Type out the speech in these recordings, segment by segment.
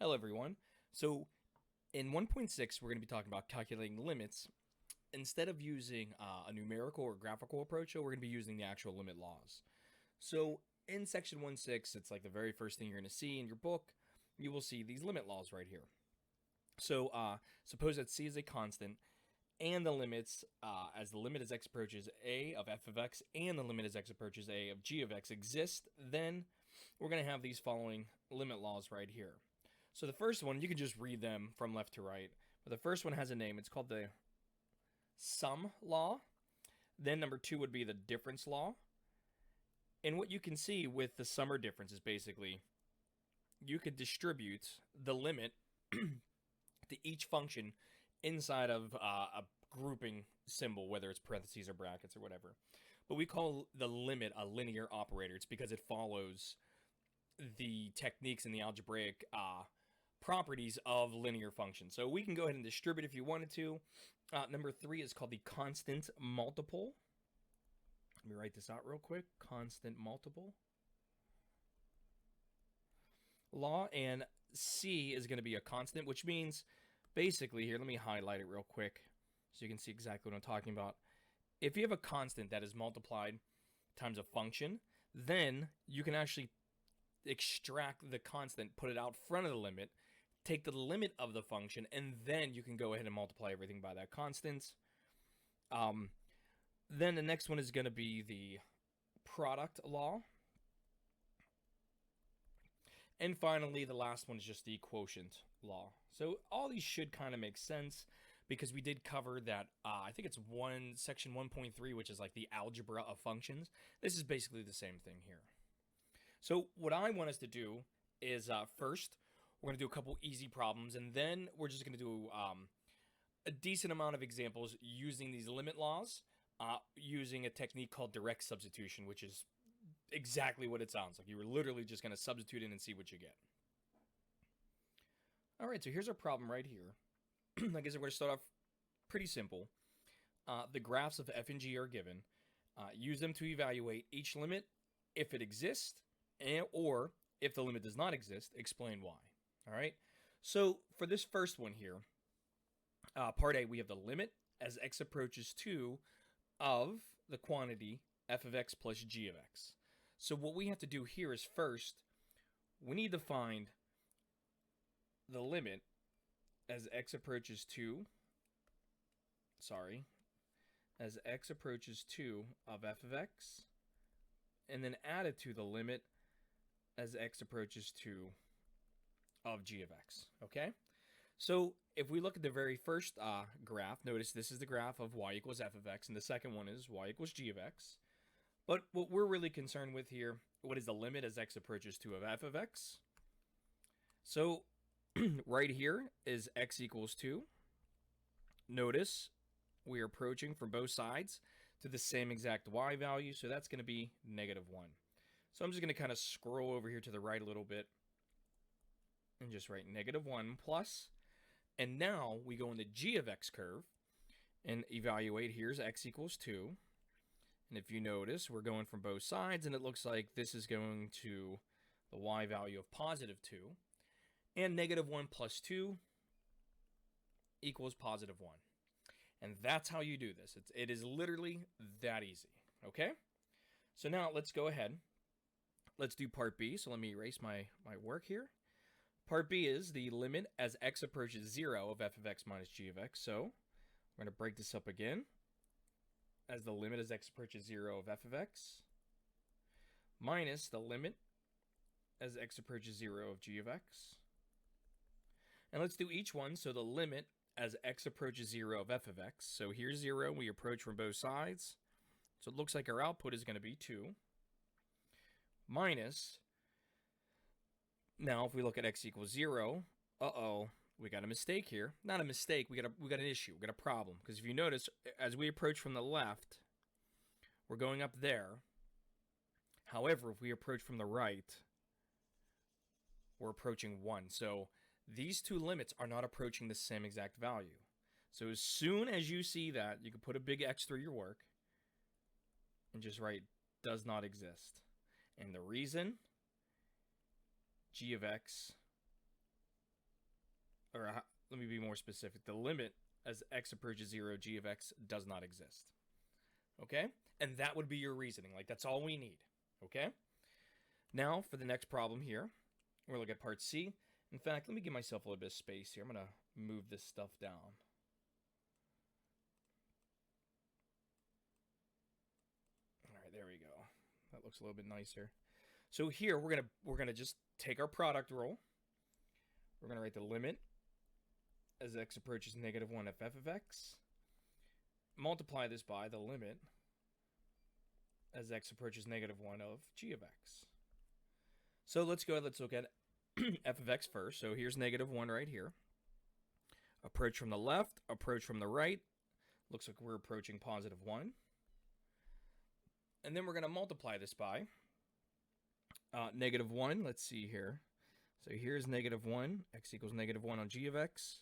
Hello everyone. So in 1.6 we're going to be talking about calculating limits. Instead of using a numerical or graphical approach, so we're going to be using the actual limit laws. So in section 1.6, it's like the very first thing you're going to see in your book. You will see these limit laws right here. So suppose that c is a constant and the limits as the limit as x approaches a of f of x and the limit as x approaches a of g of x exist, then we're going to have these following limit laws right here. So the first one, you can just read them from left to right. But the first one has a name. It's called the sum law. Then number 2 would be the difference law. And what you can see with the sum or difference is basically you could distribute the limit to each function inside of a grouping symbol, whether it's parentheses or brackets or whatever. But we call the limit a linear operator. It's because it follows the techniques in the algebraic properties of linear functions. So we can go ahead and distribute if you wanted to. Number 3 is called the constant multiple. Let me write this out real quick. Constant multiple law. And C is going to be a constant, which means basically here, let me highlight it real quick so you can see exactly what I'm talking about. If you have a constant that is multiplied times a function, then you can actually extract the constant, put it out front of the limit, take the limit of the function, and then you can go ahead and multiply everything by that constant. Then the next one is going to be the product law. And finally, the last one is just the quotient law. So all these should kind of make sense because we did cover that. I think it's section 1.3, which is like the algebra of functions. This is basically the same thing here. So what I want us to do is first, we're going to do a couple easy problems, and then we're just going to do a decent amount of examples using these limit laws, using a technique called direct substitution, which is exactly what it sounds like. You were literally just going to substitute in and see what you get. All right, so here's our problem right here. I guess we're going to start off pretty simple. The graphs of f and g are given. Use them to evaluate each limit if it exists, or if the limit does not exist, explain why. All right, so for this first one here, part A, we have the limit as x approaches 2 of the quantity f of x plus g of x. So what we have to do here is first, we need to find the limit as x approaches 2, as x approaches 2 of f of x, and then add it to the limit as x approaches 2 of g of x, okay? So if we look at the very first graph, notice this is the graph of y equals f of x, and the second one is y equals g of x. But what we're really concerned with here, what is the limit as x approaches 2 of f of x? So right here is x equals 2. Notice we are approaching from both sides to the same exact y value, so that's going to be -1. So I'm just going to kind of scroll over here to the right a little bit and just write -1 plus. And now we go in the g of x curve and evaluate. Here's x equals 2. And if you notice, we're going from both sides, and it looks like this is going to the y value of +2. And -1 plus 2 equals +1. And that's how you do this. It is literally that easy, okay? So now let's go ahead. Let's do part B. So let me erase my work here. Part B is the limit as x approaches 0 of f of x minus g of x. So we're going to break this up again. As the limit as x approaches 0 of f of x minus the limit as x approaches 0 of g of x. And let's do each one. So the limit as x approaches 0 of f of x. So here's 0. We approach from both sides. So it looks like our output is going to be 2. Minus, now if we look at x equals 0, we got a mistake here. Not a mistake, we got an issue, we got a problem. Because if you notice, as we approach from the left, we're going up there. However, if we approach from the right, we're approaching 1. So these two limits are not approaching the same exact value. So as soon as you see that, you can put a big X through your work and just write does not exist. And the reason, g of x let me be more specific. The limit as x approaches 0 g of x does not exist. Okay? And that would be your reasoning. Like, that's all we need. Okay? Now, for the next problem here, we're going to look at part C. In fact, let me give myself a little bit of space here. I'm going to move this stuff down. All right, there we go. That looks a little bit nicer. So here, we're gonna just take our product rule. We're going to write the limit as x approaches negative 1 of f of x. Multiply this by the limit as x approaches negative 1 of g of x. So let's look at f of x first. So here's negative 1 right here. Approach from the left, approach from the right. Looks like we're approaching positive 1. And then we're going to multiply this by negative 1. Let's see here. So here's negative 1. X equals negative 1 on g of x.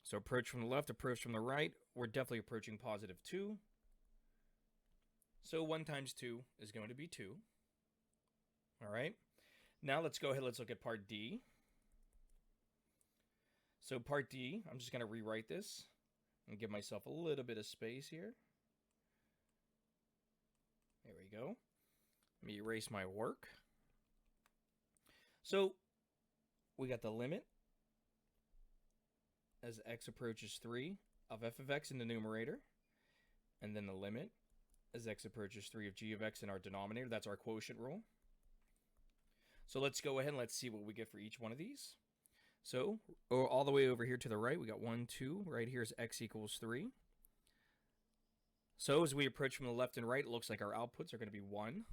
So approach from the left, approach from the right. We're definitely approaching positive 2. So 1 times 2 is going to be 2. All right. Now let's go ahead. Let's look at part D. So part D, I'm just going to rewrite this and give myself a little bit of space here. There we go. Let me erase my work. So we got the limit as x approaches 3 of f of x in the numerator, and then the limit as x approaches 3 of g of x in our denominator. That's our quotient rule. So let's go ahead and let's see what we get for each one of these. So all the way over here to the right, we got 1, 2. Right here is x equals 3. So as we approach from the left and right, it looks like our outputs are going to be 1.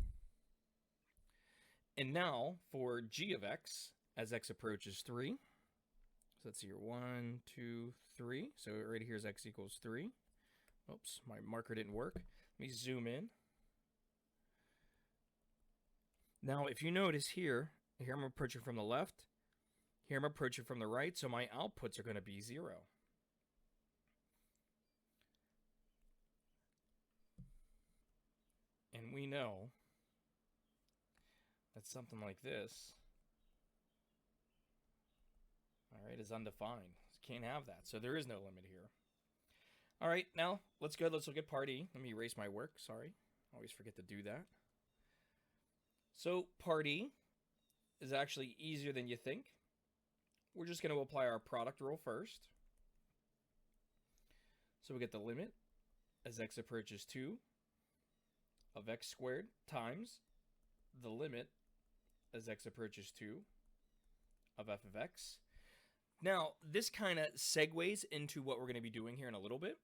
And now for g of x as x approaches 3. So let's see here, 1, 2, 3. So right here is x equals 3. Oops, my marker didn't work. Let me zoom in. Now, if you notice here I'm approaching from the left. Here I'm approaching from the right, so my outputs are going to be 0. And we know that something like this, all right, is undefined. Can't have that, so there is no limit here. All right, now let's look at part E. Let me erase my work, sorry. Always forget to do that. So part E is actually easier than you think. We're just going to apply our product rule first. So we get the limit as x approaches 2 of x squared times the limit as x approaches 2 of f of x. Now, this kind of segues into what we're going to be doing here in a little bit,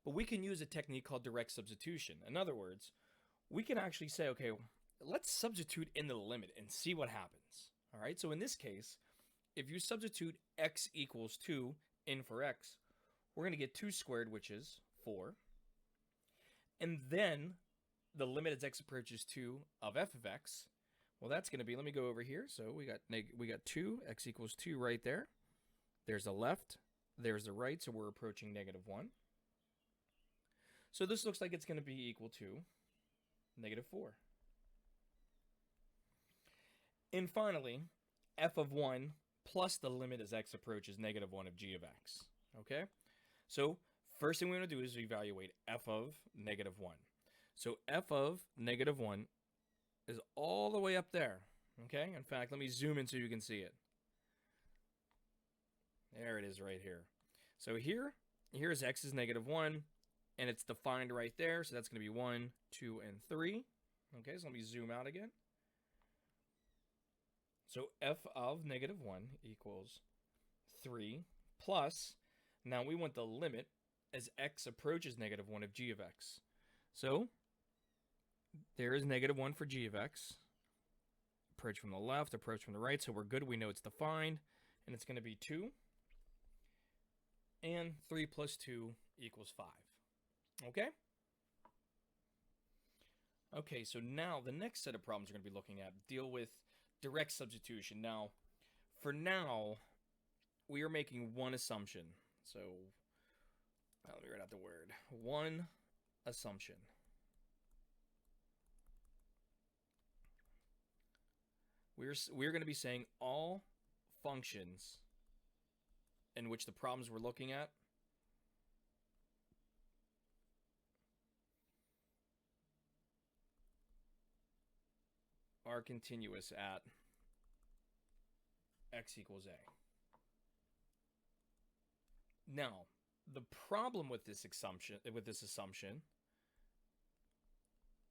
but we can use a technique called direct substitution. In other words, we can actually say, okay, let's substitute in the limit and see what happens. All right, so in this case, if you substitute x equals 2 in for x, we're going to get 2 squared, which is 4. And then the limit as x approaches 2 of f of x, well, that's going to be, let me go over here. So we got 2, x equals 2 right there. There's the left, there's the right, so we're approaching negative 1. So this looks like it's going to be equal to negative 4. And finally, f of 1 plus the limit as x approaches negative 1 of g of x. Okay? So first thing we're going to do is evaluate f of negative 1. So f of negative 1 is all the way up there. Okay? In fact, let me zoom in so you can see it. There it is right here. So here's x is negative 1, and it's defined right there. So that's going to be 1, 2, and 3. Okay, so let me zoom out again. So f of negative 1 equals 3 plus, now we want the limit as x approaches negative 1 of g of x. So there is negative 1 for g of x. Approach from the left, approach from the right, so we're good. We know it's defined, and it's going to be 2. And 3 plus 2 equals 5. Okay? Okay, so now the next set of problems we're going to be looking at deal with direct substitution. Now, for now, we are making one assumption. So, let me write out the word. One assumption. We're going to be saying all functions in which the problems we're looking at are continuous at x equals a. Now, the problem with this assumption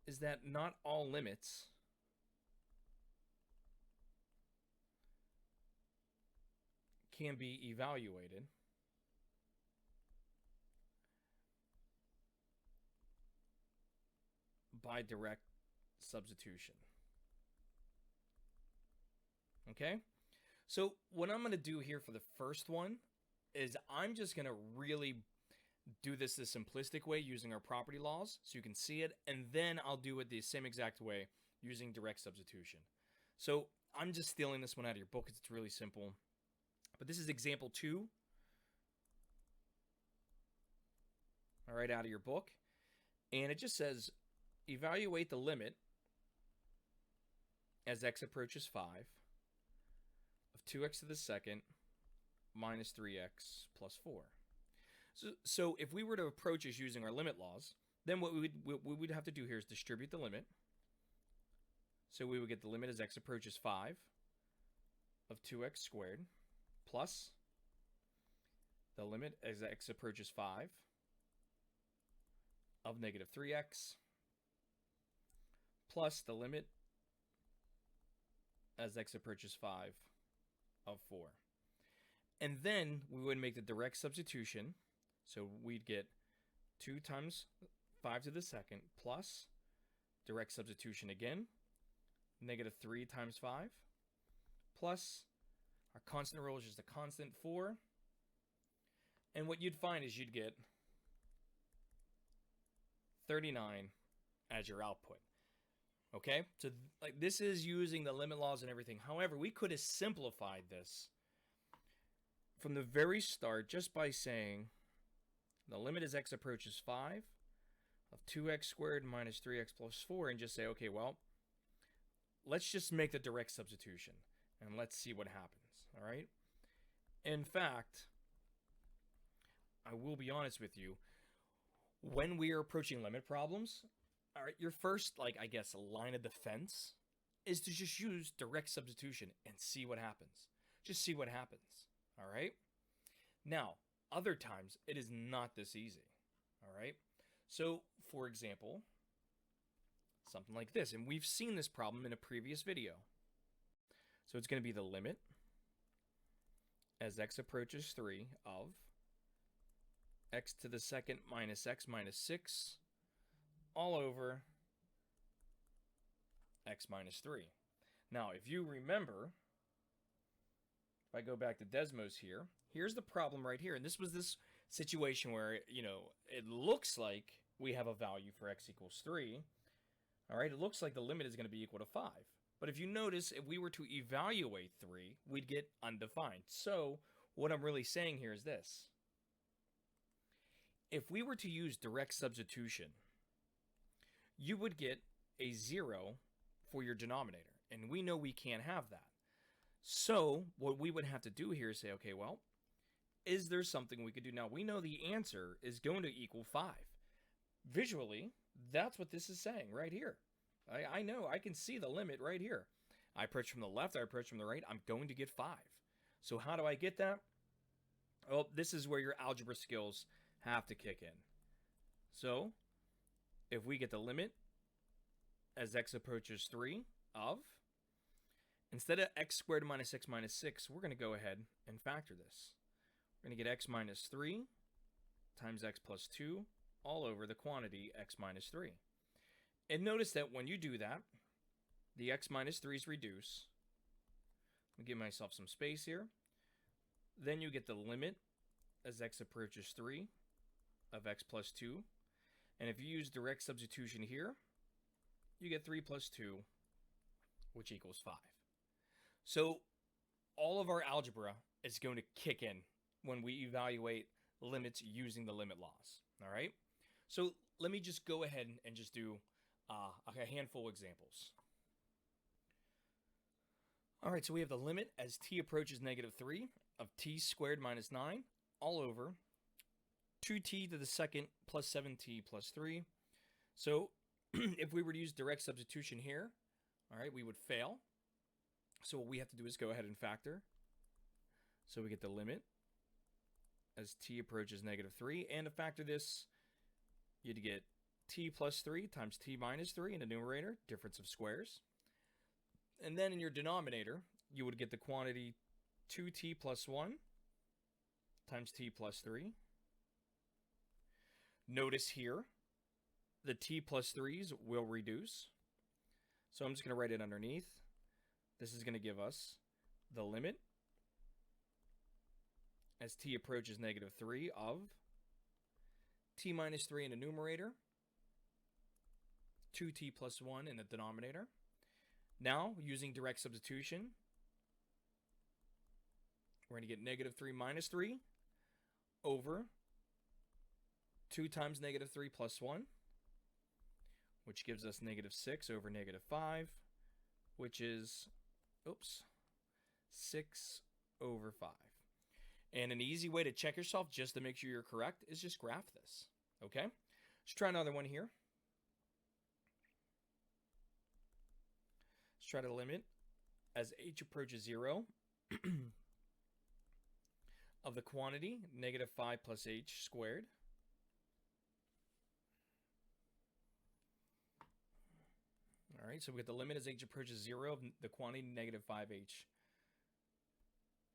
is that not all limits can be evaluated by direct substitution. Okay? So what I'm going to do here for the first one is I'm just going to really do this the simplistic way using our property laws so you can see it, and then I'll do it the same exact way using direct substitution. So I'm just stealing this one out of your book because it's really simple. But this is example 2. All right, out of your book. And it just says, evaluate the limit as x approaches 5 of 2x to the second minus 3x plus 4. So if we were to approach this using our limit laws, then what we would have to do here is distribute the limit. So we would get the limit as x approaches 5 of 2x squared plus the limit as x approaches 5 of negative 3x plus the limit as x approaches 5 of 4. And then we would make the direct substitution. So we'd get 2 times 5 to the second plus direct substitution again, negative 3 times 5, plus our constant rule is just a constant 4. And what you'd find is you'd get 39 as your output. Okay? So like this is using the limit laws and everything. However, we could have simplified this from the very start just by saying the limit as x approaches 5 of 2x squared minus 3x plus 4, and just say, okay, well, let's just make the direct substitution and let's see what happens. All right? In fact, I will be honest with you, when we are approaching limit problems, all right, your first, like, I guess, line of defense is to just use direct substitution and see what happens. Just see what happens. All right? Now, other times, it is not this easy. All right? So, for example, something like this. And we've seen this problem in a previous video. So it's going to be the limit as x approaches 3 of x to the second minus x minus 6 all over x minus 3. Now, if you remember, if I go back to Desmos here, here's the problem right here. And this was this situation where, you know, it looks like we have a value for x equals 3. All right, it looks like the limit is going to be equal to 5. But if you notice, if we were to evaluate 3, we'd get undefined. So what I'm really saying here is this. If we were to use direct substitution, you would get a 0 for your denominator. And we know we can't have that. So what we would have to do here is say, okay, well, is there something we could do? Now, we know the answer is going to equal 5. Visually, that's what this is saying right here. I know, I can see the limit right here. I approach from the left, I approach from the right, I'm going to get 5. So how do I get that? Well, this is where your algebra skills have to kick in. So, if we get the limit as x approaches 3 of, instead of x squared minus x minus 6, we're going to go ahead and factor this. We're going to get x minus 3 times x plus 2 all over the quantity x minus 3. And notice that when you do that, the x minus 3's reduce. I'll give myself some space here. Then you get the limit as x approaches 3 of x plus 2. And if you use direct substitution here, you get 3 plus 2, which equals 5. So all of our algebra is going to kick in when we evaluate limits using the limit laws. All right? So let me just go ahead and just do a handful of examples. All right, so we have the limit as t approaches negative 3 of t squared minus 9 all over 2t to the second plus 7t plus 3. So if we were to use direct substitution here, all right, we would fail. So what we have to do is go ahead and factor. So we get the limit as t approaches negative 3. And to factor this, you'd get t plus 3 times t minus 3 in the numerator, difference of squares. And then in your denominator, you would get the quantity 2t plus 1 times t plus 3. Notice here, the t plus 3's will reduce. So I'm just going to write it underneath. This is going to give us the limit as t approaches negative 3 of t minus 3 in the numerator, 2t plus 1 in the denominator. Now, using direct substitution, we're going to get negative 3 minus 3 over 2 times negative 3 plus 1, which gives us negative 6 over negative 5, which is, 6 over 5. And an easy way to check yourself just to make sure you're correct is just graph this, okay? Let's try another one here. Let's try to limit as h approaches 0 of the quantity negative 5 plus h squared. All right, so we get the limit as h approaches 0 of the quantity negative 5h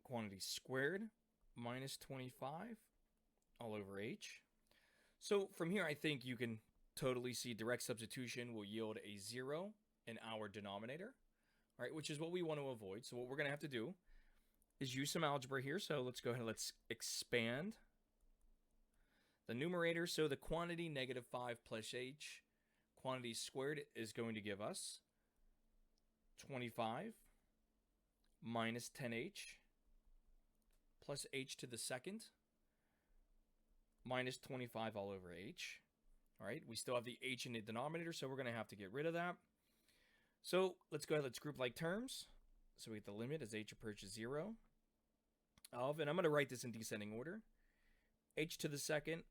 quantity squared minus 25 all over h. So from here, I think you can totally see direct substitution will yield a 0 in our denominator, all right, which is what we want to avoid. So what we're going to have to do is use some algebra here. So let's go ahead and let's expand the numerator. So the quantity negative 5 plus h quantity squared is going to give us 25 minus 10h plus h to the second minus 25 all over h. All right, we still have the h in the denominator, so we're going to have to get rid of that. So let's go ahead, let's group like terms. So we get the limit as h approaches 0 of, and I'm going to write this in descending order, h to the second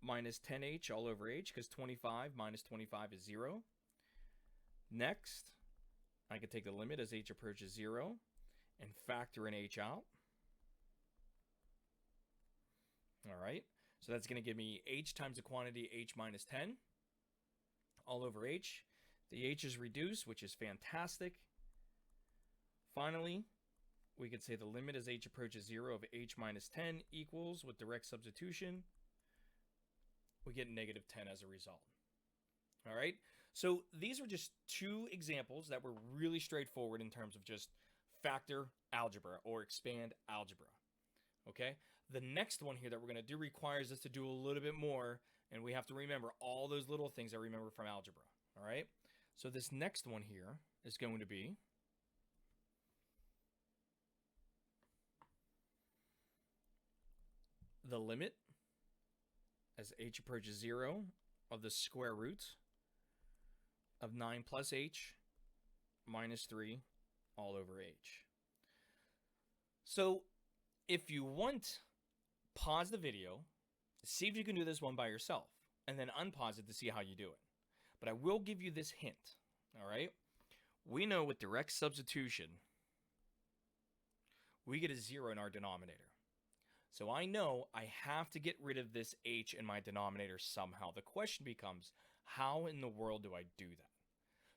minus 10h all over h, because 25 minus 25 is 0. Next, I can take the limit as h approaches 0 and factor an h out. All right, so that's going to give me h times the quantity h minus 10 all over h. The h is reduced, which is fantastic. Finally, we could say the limit as h approaches 0 of h minus 10 equals, with direct substitution, we get negative 10 as a result. All right, so these are just two examples that were really straightforward in terms of just factor algebra or expand algebra. Okay, the next one here that we're going to do requires us to do a little bit more, and we have to remember all those little things I remember from algebra. All right, so this next one here is going to be the limit as h approaches 0 of the square root of 9 plus h minus 3 all over h. So if you want, pause the video, see if you can do this one by yourself, and then unpause it to see how you do it. But I will give you this hint, all right? We know with direct substitution, we get a 0 in our denominator. So I know I have to get rid of this h in my denominator somehow. The question becomes, how in the world do I do that?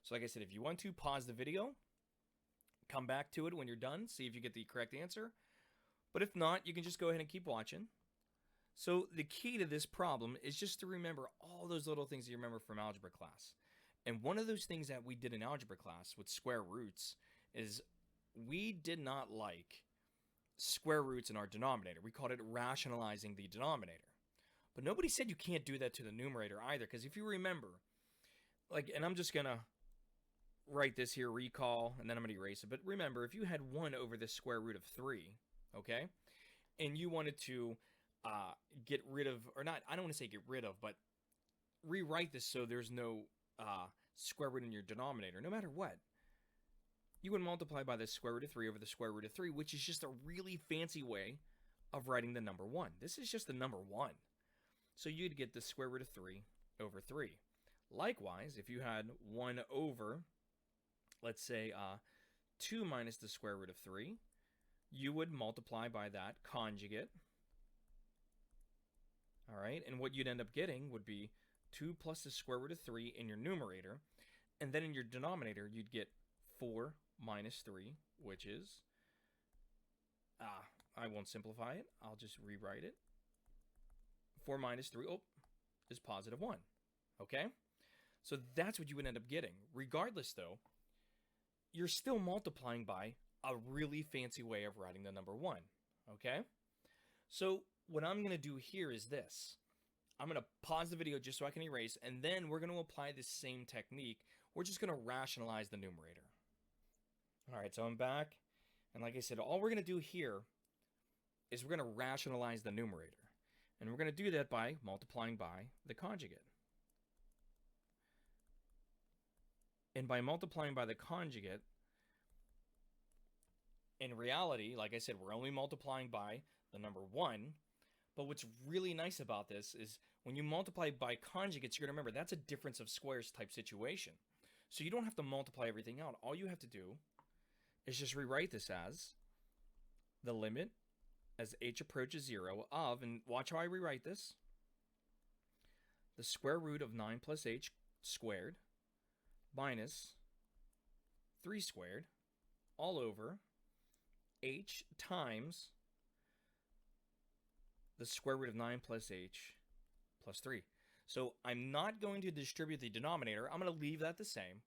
So like I said, if you want to, pause the video, come back to it when you're done, see if you get the correct answer. But if not, you can just go ahead and keep watching. So the key to this problem is just to remember all those little things you remember from algebra class. And one of those things that we did in algebra class with square roots is we did not like square roots in our denominator. We called it rationalizing the denominator. But nobody said you can't do that to the numerator either, because if you remember, like, and I'm just going to write this here, recall, and then I'm going to erase it. But remember, if you had 1 over the square root of 3, okay, and you wanted to get rid of, or not, I don't want to say get rid of, but rewrite this so there's no square root in your denominator, no matter what. you would multiply by the square root of 3 over the square root of 3, which is just a really fancy way of writing the number 1. This is just the number 1. So you'd get the square root of 3 over 3. Likewise, if you had 1 over, let's say, 2 minus the square root of 3, you would multiply by that conjugate. All right, and what you'd end up getting would be 2 plus the square root of 3 in your numerator, and then in your denominator, you'd get 4 minus 3, which is, I won't simplify it, I'll just rewrite it. 4 minus 3, is positive 1, okay? So that's what you would end up getting. Regardless, though, you're still multiplying by a really fancy way of writing the number 1, okay? So what I'm going to do here is this. I'm going to pause the video just so I can erase, and then we're going to apply this same technique. We're just going to rationalize the numerator. All right, so I'm back. And like I said, all we're going to do here is we're going to rationalize the numerator. And we're going to do that by multiplying by the conjugate. And by multiplying by the conjugate, in reality, like I said, we're only multiplying by the number 1. But what's really nice about this is when you multiply by conjugates, you're going to remember that's a difference of squares type situation. So you don't have to multiply everything out. All you have to do is just rewrite this as the limit as h approaches 0 of, and watch how I rewrite this, the square root of 9 plus h squared minus 3 squared all over h times the square root of 9 plus h plus 3. So I'm not going to distribute the denominator. I'm going to leave that the same.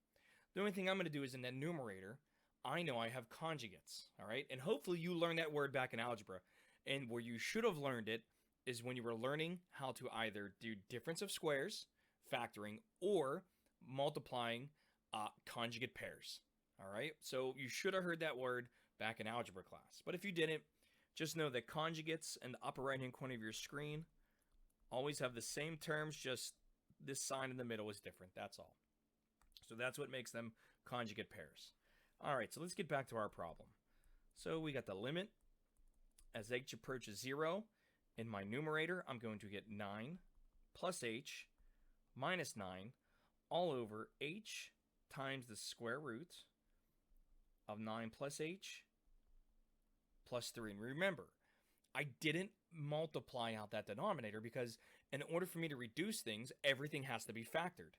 The only thing I'm going to do is in the numerator, I know I have conjugates, all right? And hopefully you learned that word back in algebra. And where you should have learned it is when you were learning how to either do difference of squares, factoring, or multiplying conjugate pairs, all right? So you should have heard that word back in algebra class. But if you didn't, just know that conjugates in the upper right-hand corner of your screen always have the same terms, just this sign in the middle is different, that's all. So that's what makes them conjugate pairs. All right, so let's get back to our problem. So we got the limit as h approaches 0. In my numerator, I'm going to get 9 plus h minus 9 all over h times the square root of 9 plus h plus 3. And remember, I didn't multiply out that denominator because in order for me to reduce things, everything has to be factored.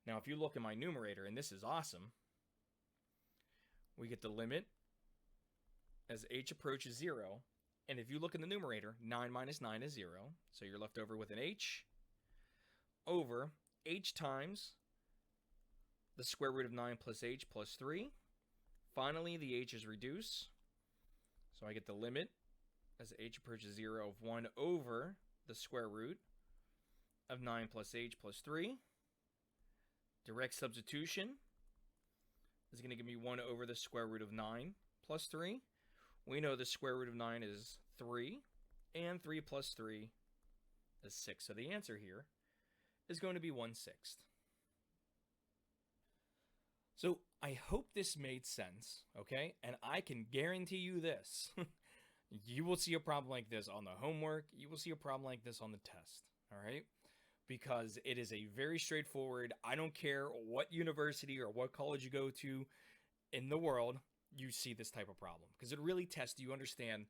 Now, if you look at my numerator, and this is awesome, we get the limit as h approaches 0. And if you look in the numerator, 9 minus 9 is 0. So you're left over with an h over h times the square root of 9 plus h plus 3. Finally, the h is reduced. So I get the limit as h approaches 0 of 1 over the square root of 9 plus h plus 3. Direct substitution is going to give me 1 over the square root of 9 plus 3. We know the square root of 9 is 3, and 3 plus 3 is 6. So the answer here is going to be 1/6. So I hope this made sense, okay? And I can guarantee you this. You will see a problem like this on the homework. You will see a problem like this on the test, all right? Because it is a very straightforward, I don't care what university or what college you go to in the world, you see this type of problem. Because it really tests, do you understand,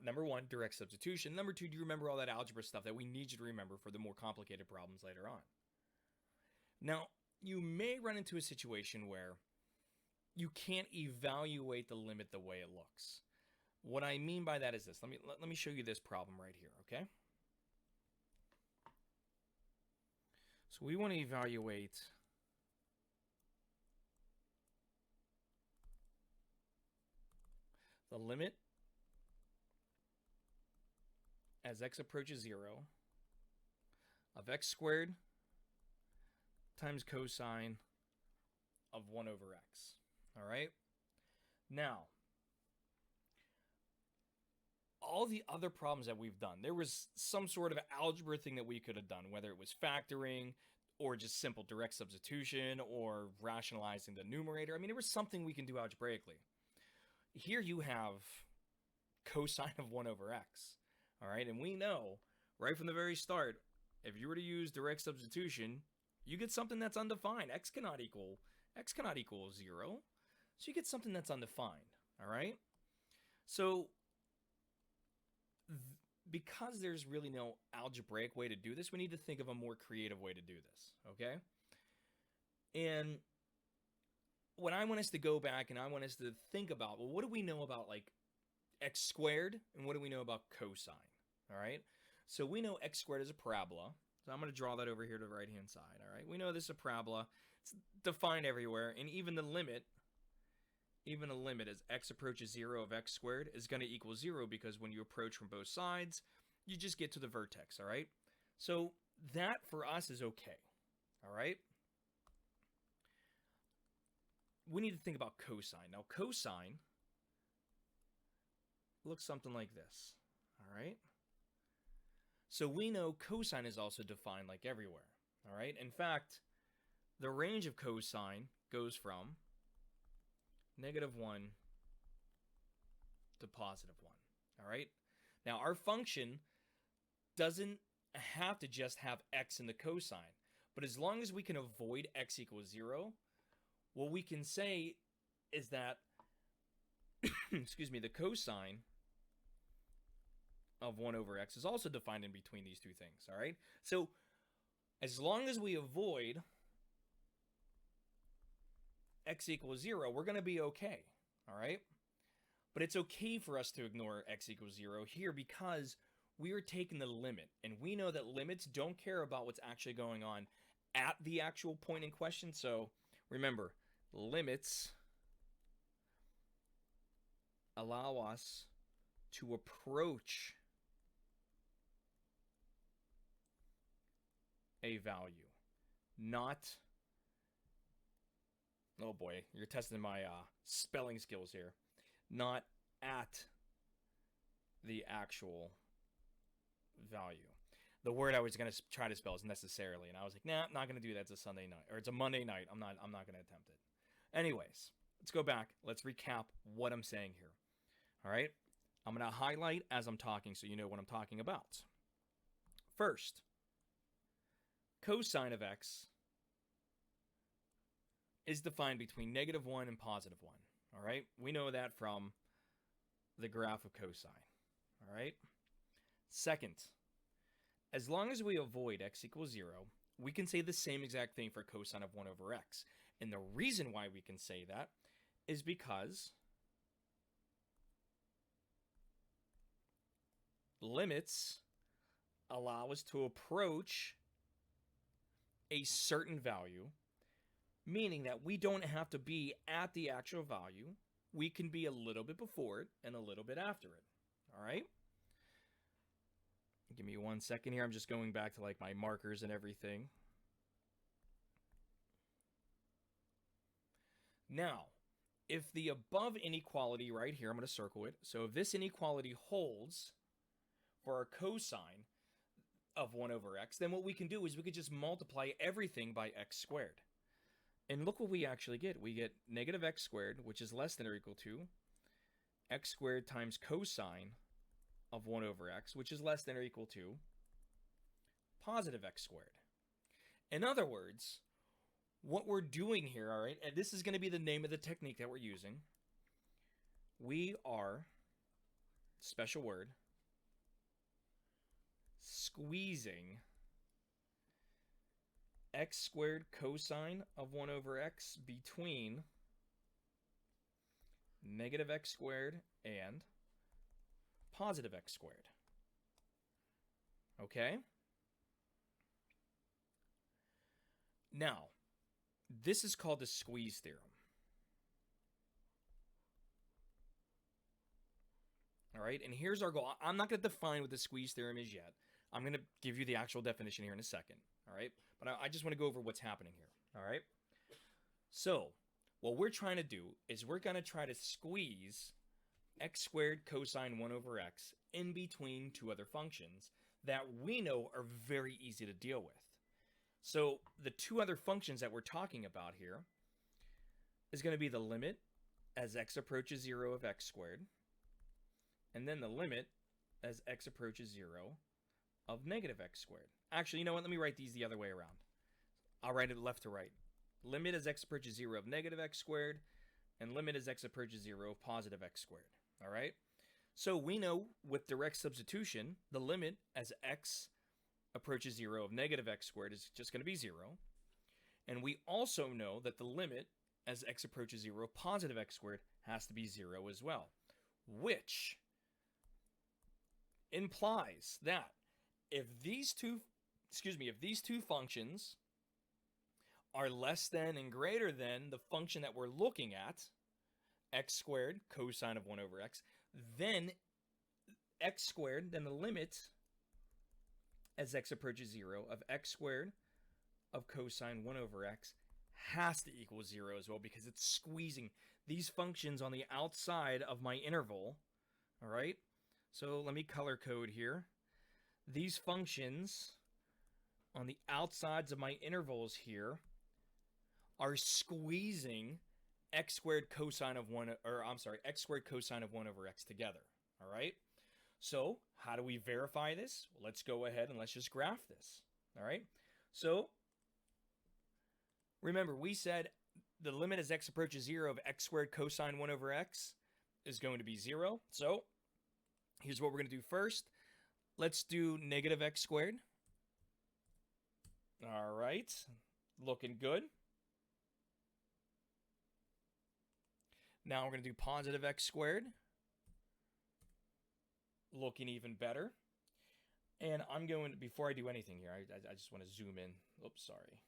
number 1, direct substitution. Number 2, do you remember all that algebra stuff that we need you to remember for the more complicated problems later on? Now, you may run into a situation where you can't evaluate the limit the way it looks. What I mean by that is this. Let me show you this problem right here, okay? So we want to evaluate the limit as x approaches 0 of x squared times cosine of 1 over x. All right? Now, all the other problems that we've done, there was some sort of algebra thing that we could have done, whether it was factoring or just simple direct substitution, or rationalizing the numerator. I mean, it was something we can do algebraically. Here you have cosine of 1 over x. All right, and we know right from the very start, if you were to use direct substitution, you get something that's undefined. X cannot equal 0. So you get something that's undefined. All right? So because there's really no algebraic way to do this, we need to think of a more creative way to do this, okay? And what I want us to go back and I want us to think about, well, what do we know about like x squared and what do we know about cosine? All right? So we know x squared is a parabola. So I'm going to draw that over here to the right-hand side, all right? We know this is a parabola. It's defined everywhere, and even a limit as x approaches 0 of x squared is going to equal 0 because when you approach from both sides, you just get to the vertex, all right? So that for us is okay, all right? We need to think about cosine. Now, cosine looks something like this, all right? So we know cosine is also defined like everywhere, all right? In fact, the range of cosine goes from -1 to +1, all right? Now, our function doesn't have to just have x in the cosine, but as long as we can avoid x equals 0, what we can say is that, excuse me, the cosine of 1 over x is also defined in between these two things, all right? So as long as we avoid x equals 0, we're going to be okay, all right? But it's okay for us to ignore x equals 0 here because we are taking the limit, and we know that limits don't care about what's actually going on at the actual point in question. So remember, limits allow us to approach a value, not, oh boy, you're testing my spelling skills here, not at the actual value. The word I was going to try to spell is necessarily, and I was like, nah, I'm not going to do that. It's a Sunday night, or it's a Monday night. I'm not going to attempt it. Anyways, let's go back. Let's recap what I'm saying here. All right? I'm going to highlight as I'm talking so you know what I'm talking about. First, cosine of x is defined between -1 and +1. All right? We know that from the graph of cosine. All right? Second, as long as we avoid x equals 0, we can say the same exact thing for cosine of 1 over x. And the reason why we can say that is because limits allow us to approach a certain value, meaning that we don't have to be at the actual value. We can be a little bit before it and a little bit after it. All right? Give me 1 second here. I'm just going back to like my markers and everything. Now, if the above inequality right here, I'm going to circle it. So if this inequality holds for our cosine of 1 over x, then what we can do is we could just multiply everything by x squared. And look what we actually get. We get -x squared, which is less than or equal to x squared times cosine of 1 over x, which is less than or equal to +x squared. In other words, what we're doing here, all right, and this is going to be the name of the technique that we're using, we are, special word, squeezing x squared cosine of 1 over x between -x squared and +x squared. Okay? Now, this is called the Squeeze Theorem. All right, and here's our goal. I'm not going to define what the Squeeze Theorem is yet. I'm going to give you the actual definition here in a second. All right, but I just want to go over what's happening here. All right, so what we're trying to do is we're going to try to squeeze x squared cosine 1 over x in between two other functions that we know are very easy to deal with. So the two other functions that we're talking about here is going to be the limit as x approaches 0 of x squared, and then the limit as x approaches 0 of negative x squared. Actually, you know what? Let me write these the other way around. I'll write it left to right. Limit as x approaches 0 of negative x squared, and limit as x approaches 0 of positive x squared. All right? So we know with direct substitution, the limit as x approaches 0 of negative x squared is just going to be 0. And we also know that the limit as x approaches 0 of positive x squared has to be 0 as well, which implies that if these two functions are less than and greater than the function that we're looking at, x squared cosine of 1 over x, then x squared, then the limit as x approaches 0 of x squared of cosine 1 over x has to equal 0 as well, because it's squeezing these functions on the outside of my interval. All right? So let me color code here. These functions on the outsides of my intervals here are squeezing x squared cosine of 1, or I'm sorry, x squared cosine of 1 over x together. All right? So how do we verify this? Well, let's go ahead and let's just graph this. All right? So remember, we said the limit as x approaches 0 of x squared cosine 1 over x is going to be 0. So here's what we're going to do first. Let's do negative x squared. All right. Looking good. Now we're going to do positive x squared. Looking even better. And I'm going to, before I do anything here, I just want to zoom in. Oops, sorry.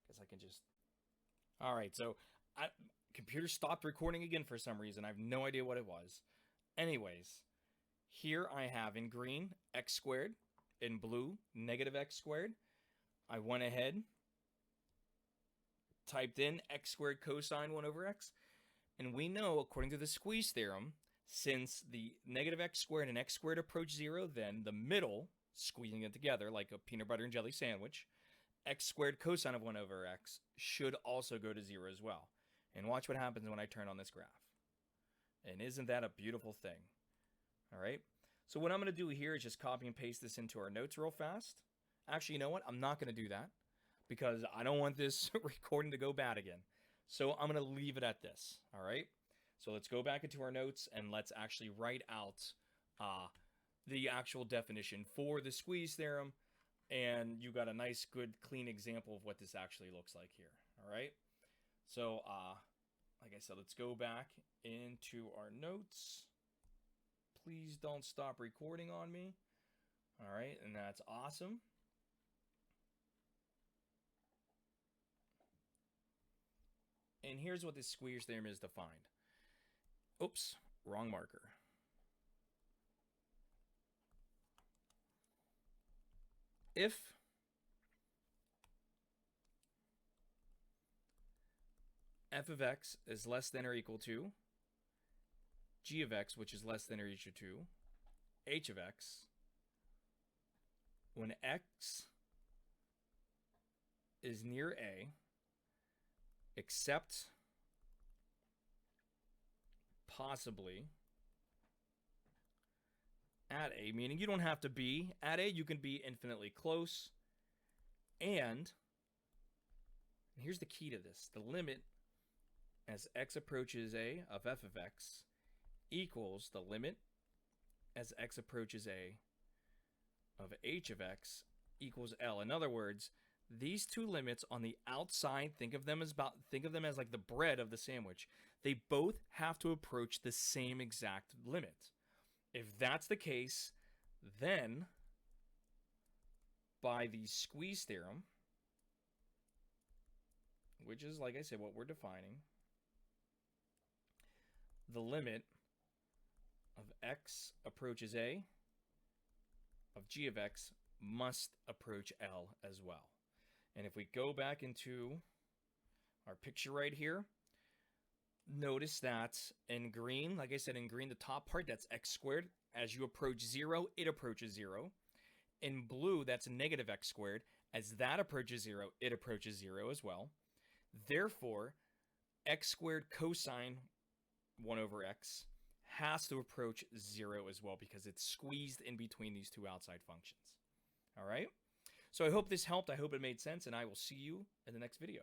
Guess I can just... All right, so computer stopped recording again for some reason. I have no idea what it was. Anyways, here I have in green x squared, in blue negative x squared. I went ahead, typed in x squared cosine 1 over x, and we know, according to the Squeeze Theorem, since the negative x squared and x squared approach 0, then the middle, squeezing it together like a peanut butter and jelly sandwich, x squared cosine of 1 over x should also go to 0 as well. And watch what happens when I turn on this graph. And isn't that a beautiful thing? All right. So what I'm going to do here is just copy and paste this into our notes real fast. Actually, you know what? I'm not going to do that because I don't want this recording to go bad again. So I'm going to leave it at this. All right. So let's go back into our notes and let's actually write out the actual definition for the Squeeze Theorem. And you got a nice, good, clean example of what this actually looks like here. All right. So, like I said, let's go back into our notes. Please don't stop recording on me. All right. And that's awesome. And here's what this Squeeze Theorem is defined. Oops, wrong marker. If f of x is less than or equal to g of x, which is less than or equal to h of x, when x is near a, except possibly at a, meaning you don't have to be at a, you can be infinitely close. And here's the key to this. The limit as x approaches a of f of x equals the limit as x approaches a of h of x equals L. In other words, these two limits on the outside, think of them as like the bread of the sandwich. They both have to approach the same exact limit. If that's the case, then by the Squeeze Theorem, which is, like I said, what we're defining, the limit of x approaches a of g of x must approach L as well. And if we go back into our picture right here, notice that in green, like I said, in green, the top part, that's x squared. As you approach 0, it approaches 0. In blue, that's negative x squared. As that approaches 0, it approaches 0 as well. Therefore, x squared cosine 1 over x has to approach 0 as well because it's squeezed in between these two outside functions. All right? So I hope this helped. I hope it made sense, and I will see you in the next video.